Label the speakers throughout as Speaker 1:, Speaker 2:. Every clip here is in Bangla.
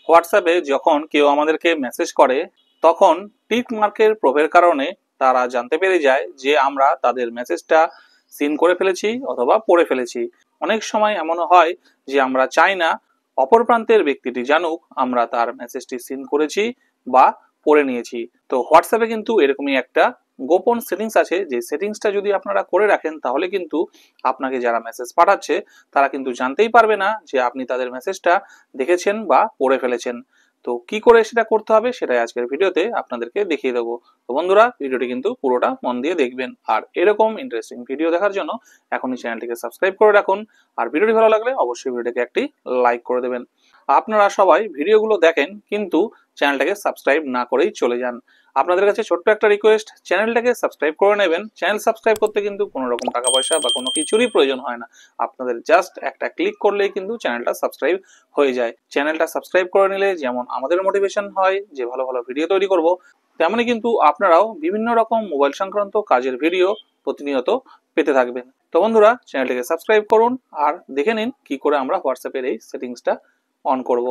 Speaker 1: হোয়াটসঅ্যাপে যখন কেউ আমাদেরকে মেসেজ করে তখন টিক মার্কের প্রভাবের কারণে তারা জানতে পেরে যায় যে আমরা তাদের মেসেজটা সিন করে ফেলেছি অথবা পড়ে ফেলেছি। অনেক সময় এমনও হয় যে আমরা চাই না অপর প্রান্তের ব্যক্তিটি জানুক আমরা তার মেসেজটি সিন করেছি বা পড়ে নিয়েছি। তো হোয়াটসঅ্যাপে কিন্তু এরকমই একটা গোপন সেটিংস আছে, যে সেটিংসটা যদি আপনারা করে রাখেন তাহলে কিন্তু আপনাকে যারা মেসেজ পাঠাচ্ছে তারা কিন্তু জানতেই পারবে না যে আপনি তাদের মেসেজটা দেখেছেন বা পড়ে ফেলেছেন। তো কি করে সেটা করতে হবে সেটাই আজকের ভিডিওতে আপনাদেরকে দেখিয়ে দেবো। তো বন্ধুরা, ভিডিওটি কিন্তু পুরোটা মন দিয়ে দেখবেন। আর এরকম ইন্টারেস্টিং ভিডিও দেখার জন্য এখনই চ্যানেলটিকে সাবস্ক্রাইব করে রাখুন। আর ভিডিওটি ভালো লাগলে অবশ্যই ভিডিওটিকে একটি লাইক করে দেবেন। আপনারা সবাই ভিডিওগুলো দেখেন কিন্তু চ্যানেলটাকে সাবস্ক্রাইব না করেই চলে যান। আপনাদের কাছে ছোট্ট একটা রিকোয়েস্ট, চ্যানেলটাকে সাবস্ক্রাইব করে নেবেন। চ্যানেল সাবস্ক্রাইব করতে কিন্তু কোনো রকম টাকা পয়সা বা কোনো কিছুরই প্রয়োজন হয় না। আপনাদের জাস্ট একটা ক্লিক করলেই কিন্তু চ্যানেলটা সাবস্ক্রাইব হয়ে যায়। চ্যানেলটা সাবস্ক্রাইব করে নিলে যেমন আমাদের মোটিভেশন হয় যে ভালো ভালো ভিডিও তৈরি করব, তেমনি কিন্তু আপনারাও বিভিন্ন রকম মোবাইল সংক্রান্ত কাজের ভিডিও প্রতিনিয়ত পেতে থাকবেন। তো বন্ধুরা, চ্যানেলটিকে সাবস্ক্রাইব করুন আর দেখে নিন কি করে আমরা হোয়াটসঅ্যাপের এই সেটিংসটা অন করব।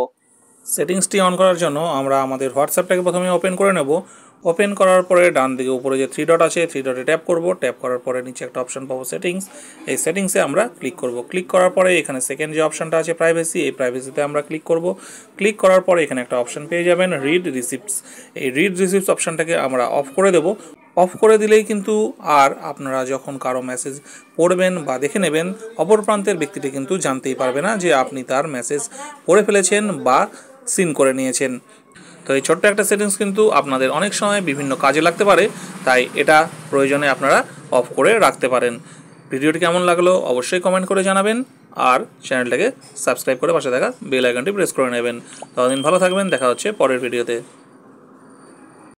Speaker 1: সেটিংসটি অন করার জন্য আমরা আমাদের হোয়াটসঅ্যাপটাকে প্রথমে ওপেন করে নেব। ওপেন করার পরে ডান দিকে উপরে যে থ্রি ডট আছে, থ্রি ডটে ট্যাপ করব। ট্যাপ করার পরে নিচে একটা অপশন পাবো সেটিংস। এই সেটিংসে আমরা ক্লিক করব। ক্লিক করার পরে এখানে সেকেন্ড যে অপশনটা আছে প্রাইভেসি, এই প্রাইভেসিতে আমরা ক্লিক করব। ক্লিক করার পরে এখানে একটা অপশন পেয়ে যাবেন রিড রিসিপ্টস। এই রিড রিসিপ্টস অপশনটাকে আমরা অফ করে দেব। অফ করে দিলেই কিন্তু আর আপনারা যখন কারো মেসেজ পড়বেন বা দেখে নেবেন অপর প্রান্তের ব্যক্তিটি কিন্তু জানতেই পারবে না যে আপনি তার মেসেজ পড়ে ফেলেছেন বা সিন করে নিয়েছেন। তো এই ছোট্ট একটা সেটিংস কিন্তু আপনাদের অনেক সময় বিভিন্ন কাজে লাগতে পারে, তাই এটা প্রয়োজনে আপনারা অফ করে রাখতে পারেন। ভিডিওটি কেমন লাগলো অবশ্যই কমেন্ট করে জানাবেন আর চ্যানেলটাকে সাবস্ক্রাইব করে পাশে থাকা বেল আইকনটি প্রেস করে নেবেন। ততদিন ভালো থাকবেন, দেখা হচ্ছে পরের ভিডিওতে।